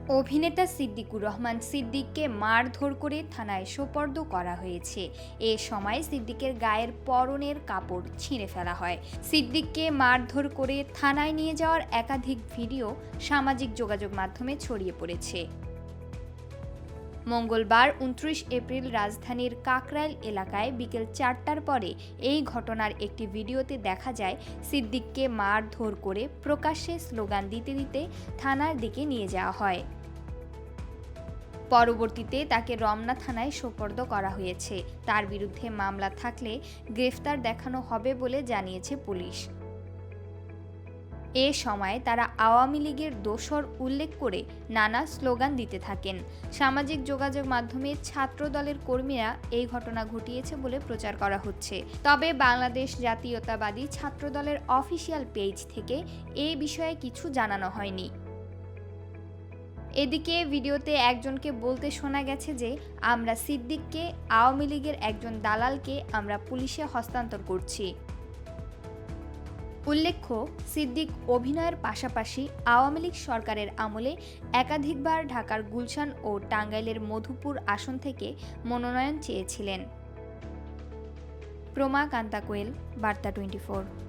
অভিনেতা সিদ্দিকুর রহমান সিদ্দিককে মারধর করে থানায় সোপর্দ করা হয়েছে। এ সময় সিদ্দিকের গায়ের পরনের কাপড় ছিঁড়ে ফেলা হয়। সিদ্দিককে মারধর করে থানায় নিয়ে যাওয়ার একাধিক ভিডিও সামাজিক যোগাযোগ মাধ্যমে ছড়িয়ে পড়েছে। মঙ্গলবার ২৯ এপ্রিল রাজধানীর কাকরাইল এলাকায় বিকেল ৪টার পরে এই ঘটনার একটি ভিডিওতে দেখা যায় সিদ্দিককে মারধর করে প্রকাশ্যে স্লোগান দিতে দিতে থানার দিকে নিয়ে যাওয়া হয়। পরবর্তীতে তাকে রমনা থানায় সোপর্দ করা হয়েছে। তার বিরুদ্ধে মামলা থাকলে গ্রেফতার দেখানো হবে বলে জানিয়েছে পুলিশ। এ সময় তারা আওয়ামী লীগের দোসর উল্লেখ করে নানা স্লোগান দিতে থাকেন। সামাজিক যোগাযোগ মাধ্যমে ছাত্র দলের কর্মীরা এই ঘটনা ঘটিয়েছে বলে প্রচার করা হচ্ছে। তবে বাংলাদেশ জাতীয়তাবাদী ছাত্র দলের অফিসিয়াল পেজ থেকে এ বিষয়ে কিছু জানানো হয়নি। এদিকে ভিডিওতে একজনকে বলতে শোনা গেছে যে, আমরা সিদ্দিককে, আওয়ামী লীগের একজন দালালকে আমরা পুলিশে হস্তান্তর করছি। উল্লেখ্য, সিদ্দিক অভিনয়ের পাশাপাশি আওয়ামী লীগ সরকারের আমলে একাধিকবার ঢাকার গুলশান ও টাঙ্গাইলের মধুপুর আসন থেকে মনোনয়ন চেয়েছিলেন। প্রমা কান্তা কোয়েল, বার্তা 24।